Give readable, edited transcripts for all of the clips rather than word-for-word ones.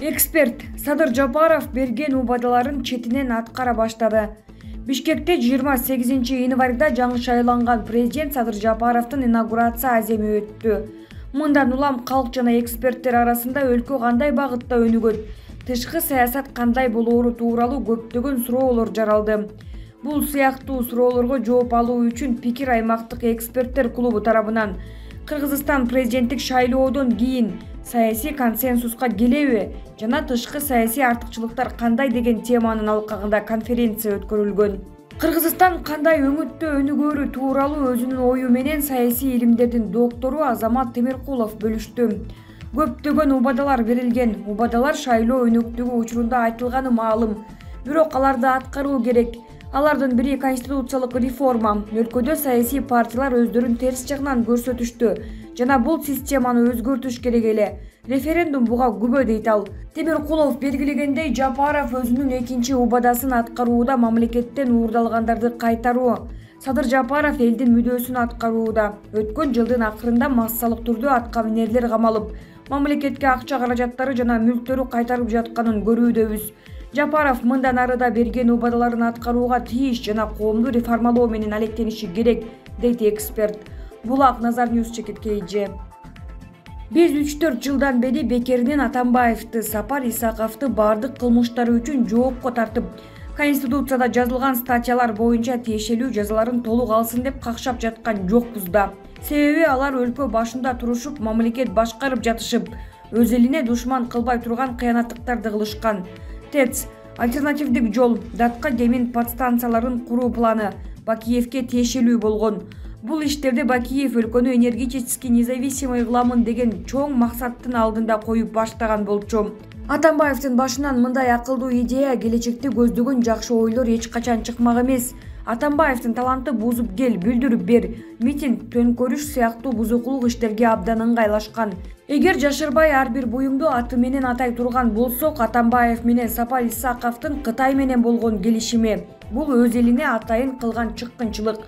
Эксперт Садыр Жапаров берген убадаларын четинен аткара баштады. Бишкекте 28 январда жаңы шайланган президент Садыр Жапаровдун инаугурация аземи өттү. Мындан улам калк жана эксперттер арасында өлкө кандай багытта өнүгөт, тышкы саясат кандай болоору тууралуу көптөгөн суроолор жаралды. Бул сыяктуу суроолорго жооп алуу үчүн Пикир аймактык эксперттер клубу тарабынан Кыргызстан президенттик шайлоодон кийин саясий консенсуска келеби жана тышкы саясий артыкчылыктар кандай деген теманын алкагында конференция өткөрүлгөн. Кыргызстан кандай өңүттө өнүгөрү тууралуу өзүнүн ою менен саясий илимдердин доктору Азамат Темиркулов бөлүштү. Көптөгөн убадалар берилген. Убадалар шайлоо өнөктүгү учурунда айтылганы маалым. Бирок аларды аткаруу керек. Алардын бири конституциялык реформа. Өлкөдө саясий партиялар өздөрүн терс жагынан көрсөтүштү жана бул системаны өзгөртүш керек эле. Референдум буга күбө дейт ал. Темиркулов белгилегендей, Жапаров өзүнүн экинчи убадасын аткарууда мамлекеттен уурдалгандарды кайтаруу. Садыр Жапаров элдин мүдөөсүн аткарууда. Өткөн жылдын акырында массалык түрдө атка минерлер камалып, мамлекетке акча каражаттары жана мүлктөрү кайтарып жатканын көрүүдөбүз. Жапаров мындан ары да берген убадаларын аткарууга тийиш жана коомду реформалоо менен алектениши керек, дейт эксперт. Булак Назар Ньюс чекиткейи. Биз 3-4 жылдан бери Бекеринен Атамбаевди, Сапар Исаковду бардык кылмыштары үчүн жоопко тартып, Конституцияда жазылган статьялар боюнча тиешелүү жазаларын толук алсын деп какшап жаткан жокпуз да. Себеби алар өлкө башында турушуп, мамлекет башкарып жатышып, өз элине душман кылбай турган кыянаттыктарды кылышкан. ТЭЦ, альтернативдик жол, датка демин подстанцияларын куруу планы Бакиевке тиешелүү болгон. Бул иштерди Бакиев өлкөнү энергетически независимый кыламын деген чоң максаттын алдында коюп баштаган болчу. Атамбаевдин башынан мындай акылдуу идея, келечекти көздөгөн жакшы ойлор эч качан чыкмак эмес. Атамбаевдин таланты бузуп кел, бүлдүрүп бер, митинг, төңкөрүш сыяктуу бузукулук иштерге абдан ыңгайлашкан. Эгер жашырбай ар бир буюмду аты менен атай турган болсок, Атамбаев менен Сапар Исаковдун Кытай менен болгон келишими, бул өз элине атайын кылган чыккынчылык.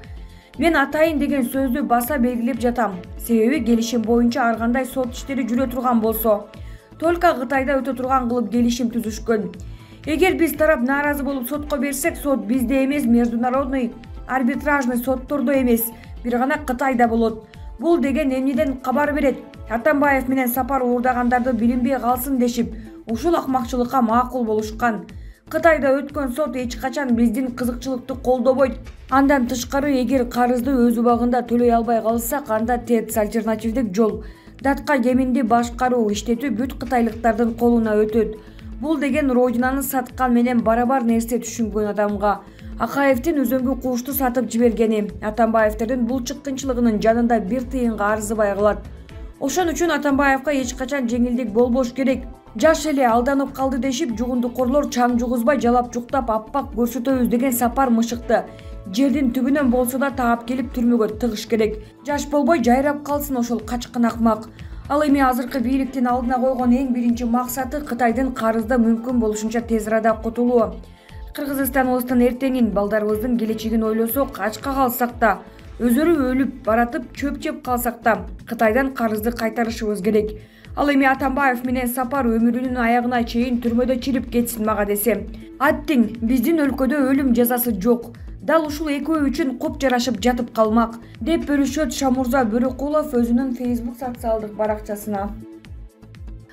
Мен атайын деген сөздү баса белгилеп жатам. Себеби келишим боюнча ар кандай сот иштери жүрө турган болсо, только Кытайда өтө турган кылып келишим түзүшкөн. Эгер биз тарап нааразы болуп сотко берсек, сот бизде эмес, международный арбитражный соттордо эмес, бир гана Кытайда болот. Бул деген эмнеден кабар берет? Атамбаев менен Сапар уурдагандарды билинбей калсын дешип, ушул акмакчылыкка макул болушкан. Кытайда өткөн сот эч качан биздин кызыкчылыкты колдобойт. Андан тышкары, эгер карызды өз убагында төлөй албай калсак, анда ТЭЦ, альтернативдик жол, датка кеминди башкаруу, иштетүү бүт кытайлыктардын колуна өтөт. Бул деген родинаны саткан менен барабар нерсе түшүнгөн адамга. Акаевдин өзөңгү кушту сатып жибергени, Атамбаевдин бул чыккынчылыгынын жанында бир тыйынга арзыбай калат. Ошон үчүн Атамбаевга эч качан жеңилдик болбош керек. Жаш эле алданып калды дешип, жугундукорлор чаң жугузбай жалап жуктап аппак көрсөтөбүз деген Сапар мышыкты. Жердин түбүнөн болсо да таап келип түрмөгө тыгыш керек. Жаш болбой жайрап калсын ошол качкын акмак. Ал эми азыркы бийликтин алдына койгон эң биринчи максаты Кытайдын карызда мүмкүн болушунча тез арада кутулуу. Кыргызстаныбыздын эртеңин, балдарыбыздын келечегин ойлосок, ачка калсак да, өзөрү өлүп баратып чөп жеп калсак да, Кытайдан карызды кайтарышыбыз керек. Ал эми Атамбаев менен Сапар өмүрүнүн аягына чейин түрмөдө чирип кетсин мага десе. Аттиң, биздин өлкөдө өлүм жазасы жок. Дал ушул экөө үчүн куп жарашып жатып калмак, деп бөлүшөт Шамурза Бөрөкулов өзүнүн Facebook социалдык баракчасына.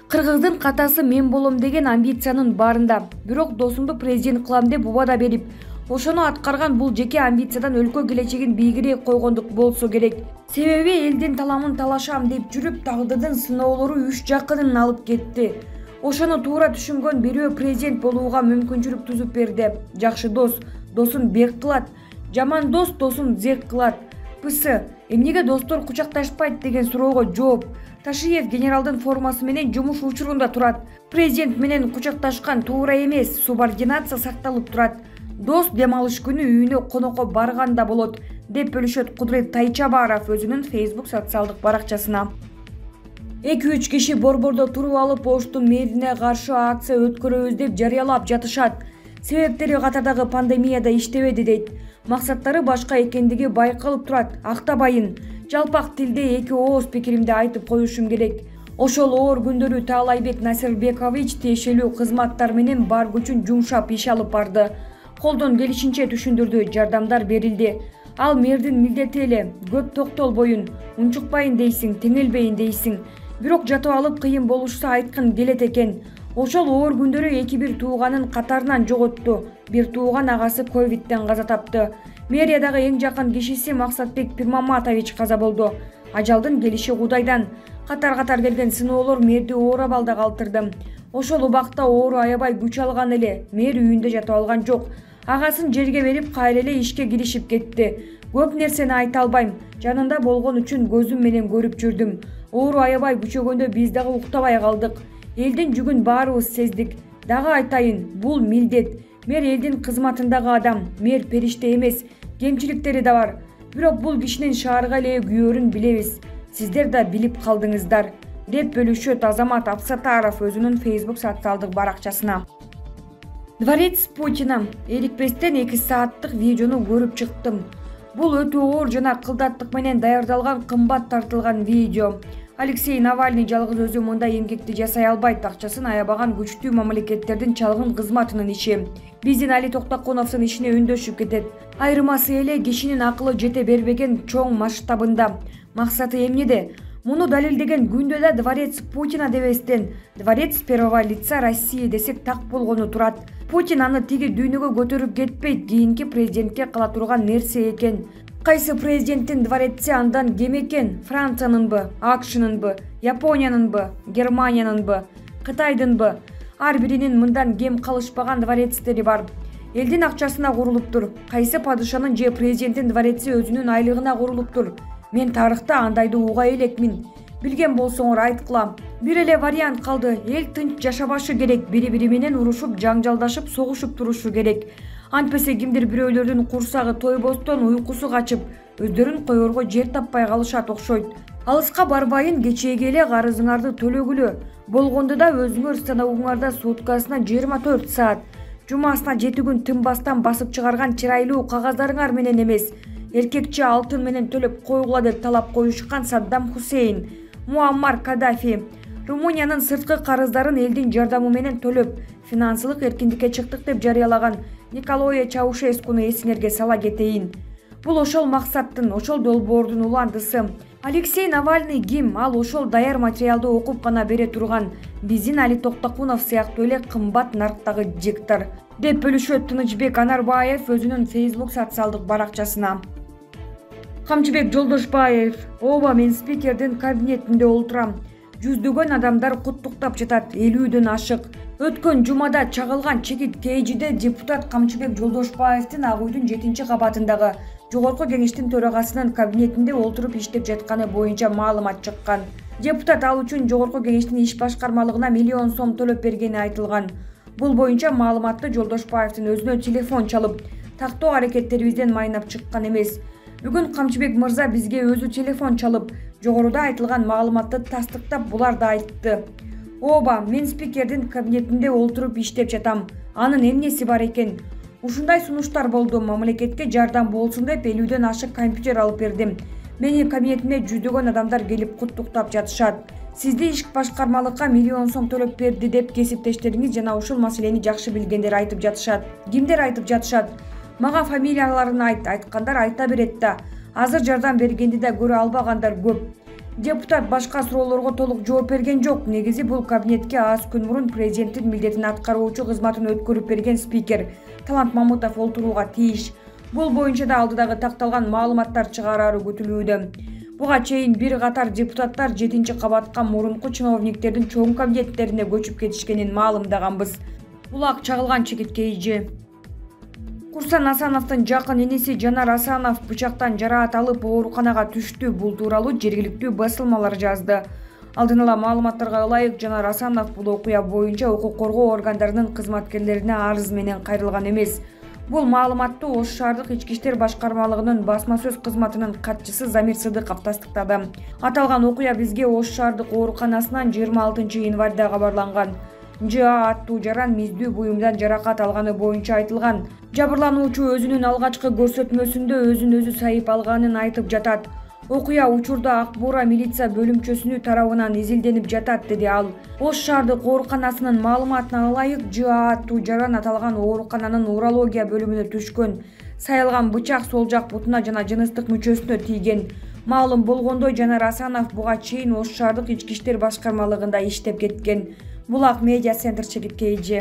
Кыргыздын катасы мен болом деген амбициянын барында, бирок досумду президент кылам деп убада берип, ошону аткарган бул жеке амбициядан өлкө келечегин бийигирээк койгондук болсо керек. Себеби элдин таламын талашам деп жүрүп, тагдырдын сыноолору үч жакынын алып кетти. Ошону туура түшүнгөн бирөө президент болууга мүмкүнчүлүк түзүп берди. Жакшы дос досун бек кылат, жаман дос досун зек кылат. Пысы, эмнеге достор кучакташпайт деген суроого жооп. Ташиев генералдын формасы менен жумуш учурунда турат. Президент менен кучакташкан туура эмес, субординация сакталып турат. Дос дем алыш күнү үйүнө конокко барганда болот, деп бөлүшөт Кудрет Тайчабаров өзүнүн Facebook социалдык баракчасына. 2-3 киши борбордо туруп алып Оштун мэрине каршы акция өткөрөбүз деп жарыялап жатышат. Себептери катардагы пандемияда иштебеди дейт. Максаттары башка экендиги байкалып турат. Актабайын. Жалпак тилде эки ооз пикиримди айтып коюшум керек. Ошол оор күндөрү Таалайбек Насирбекович тиешелүү кызматтар менен бар күчүн жумшап иш алып барды. Колдон келишинче түшүндүрдү, жардамдар берилди. Ал мэрдин милдети эле. Көп токтолбойын, унчукпайын дейсиң, теңелбейин дейсиң. Бирок жатып алып кыйын болушса айткын келет экен. Ошол оор күндөрү эки-бир тууганын катарынан жоготту. Бир тууган агасы ковидтен каза тапты. Мэриядагы эң жакын кишиси Максатбек Пирмаматович каза болду. Ажалдын келиши Кудайдан. Катар келген сыноолор мэрди оор абалда калтырды. Ошол убакта оору аябай күч алган эле. Мэр үйүндө жатып алган жок. Агасын жерге берип кайра эле ишке киришип кетти. Көп нерсени айта албайм. Жанында болгон үчүн көзүм менен көрүп жүрдүм. Оору аябай күчөгөндө биз дагы уктабай калдык. Элдин жүгүн баарыбыз сездик. Дагы айтайын, бул милдет. Мэр элдин кызматындагы адам. Мэр периште эмес. Кемчиликтери да бар. Бирок бул кишинин шаарга эле күйөрүн билебиз. Сиздер да билип калдыңыздар, деп бөлүшөт Азамат Абсатаров өзүнүн Facebook социалдык баракчасына. Дворец Путина. Эрикпестен 2 сааттык видеону көрүп чыктым. Бул өтө оор жана кылдаттык менен даярдалган, кымбат тартылган видео. Алексей Навальный жалгыз өзү мындай эмгекти жасай албайт. Акчасын аябаган күчтүү мамлекеттердин чалгын кызматынын иши. Биздин Али Токтокуновдун ишине үндөшүп кетет. Айырмасы эле кишинин акылы жете бербеген чоң масштабында. Максаты эмнеде? Муну далилдеген күндө да Дворец Путина дебестен Дворец первого лица России десек так болгону турат. Путин аны тиги дүйнөгө көтөрүп кетпейт, кийинки президентке кыла турган нерсе экен. Кайсы президенттин двореци андан кем экен? Франциянынбы, АКШнынбы, Япониянынбы, Германиянынбы, Кытайдынбы? Ар биринин мындан кем калышпаган дворецтери бар. Элдин акчасына курулуптур. Кайсы падышанын же президенттин двореци өзүнүн айлыгына курулуптур. Мен тарыхта андайды уга элекмин. Билген болсоңор айткыла. Бир эле вариант калды. Эл тынч жашабашы керек. Бири-бири менен урушуп, жаңжалдашып, согушуп турушу керек. Антпесе кимдир бирөөлөрдүн курсагы тойбостон уйкусу качып, өздөрүн коерго жер таппай калышат окшойт. Алыска барбайын, кечээге эле карызыңарды төлөгүлө. Болгондо да өзүңөр становуңарда суткасына 24 саат, жумасына 7 күн тынбастан басып чыгарган чырайлуу кагаздарыңар менен эмес, эркекче алтын менен төлөп койгула деп талап коюшкан Саддам Хусейн, Муаммар Каддафи, Румыниянын сырткы карыздарын элдин жардамы менен төлөп, финансылык эркиндикке чыктык деп жарыялаган Николая Чаушескуну эсиңерге сала кетейин. Бул ошол максаттын, ошол долбоордун уландысы. Алексей Навальный ким? Ал ошол даяр материалды окуп гана бере турган биздин Али Токтокунов сыяктуу эле кымбат нарктагы диктор, деп бөлүшөт Тынычбек Анарбаев өзүнүн Facebook социалдык баракчасына. Камчыбек Жолдошбаев: ооба, мен спикердин кабинетинде олтурам. Жүздөгөн адамдар куттуктап жатат, 50дөн ашык. Өткөн жумада чагылган чекит KG'де депутат Камчыбек Жолдошбаевдин Ак үйдүн 7-кабатындагы Жогорку кеңештин төрагасынын кабинетинде олтуруп иштеп жатканы боюнча маалымат чыккан. Депутат ал үчүн Жогорку кеңештин иш башкармалыгына миллион сом төлөп бергени айтылган. Бул боюнча маалыматты Жолдошбаевдин өзүнө телефон чалып, тактоо аракеттерибизден майнап чыккан эмес. Бүгүн Камчыбек мырза бизге өзү телефон чалып, жогоруда айтылган маалыматты тастыктап, булар да айтты. Ооба, мен спикердин кабинетинде олтуруп иштеп жатам. Анын эмнеси бар экен? Ушундай сунуштар болду. Мамлекетке жардам болсун деп 50дөн ашык компьютер алып бердим. Менин кабинетиме жүздөгөн адамдар келип куттуктап жатышат. Сизди иш башкармалыкка миллион сом төлөп берди деп кесиптештериңиз жана ушул маселени жакшы билгендер айтып жатышат. Кимдер айтып жатышат? Мага фамилияларын айткандар айта берет да. Азыр жардам бергенди да көрө албагандар көп. Депутат башка суроолорго толук жооп берген жок. Негизи бул кабинетке аз күн мурун президенттин милдетин аткаруучу кызматын өткөрүп берген спикер Талант Мамытов олтурууга тийиш. Бул боюнча да алдыдагы такталган маалыматтар чыгарары күтүлүүдө. Буга чейин бир катар депутаттар 7-кабатка мурунку чиновниктердин чоң кабинеттерине көчүп кетишкенин маалымдаганбыз. Булак чагылган чекит KG. Курсан Асановдун жакын иниси Жанар Асанов бычактан жараат алып ооруканага түштү. Бул тууралуу жергиликтүү басылмалар жазды. Алдын ала маалыматтарга ылайык, Жанар Асанов бул окуя боюнча укук коргоо органдарынын кызматкерлерине арыз менен кайрылган эмес. Бул маалыматты Ош шаардык ички иштер башкармалыгынын басма сөз кызматынын катчысы Замир Сыдыков тастыктады. Аталган окуя бизге Ош шаардык ооруканасынан 26 январда кабарланган. ЖА аттуу жаран миздүү буюмдан жаракат алганы боюнча айтылган. Жабырлануучу өзүнүн алгачкы көрсөтмөсүндө өзүн өзү сайып алганын айтып жатат. Окуя учурда Ак Буура милиция бөлүмчөсүнүн тарабынан изилденип жатат, деди ал. Ош шаардык ооруканасынын маалыматына ылайык, ЖА аттуу жаран аталган оорукананын урология бөлүмүнө түшкөн. Сайылган бычак сол жак бутуна жана жыныстык мүчөсүнө тийген. Маалым болгондой, Жанар Асанов буга чейин Ош шаардык ички иштер башкармалыгында иштеп кеткен. Булак медиа центр, Чегит КЖ.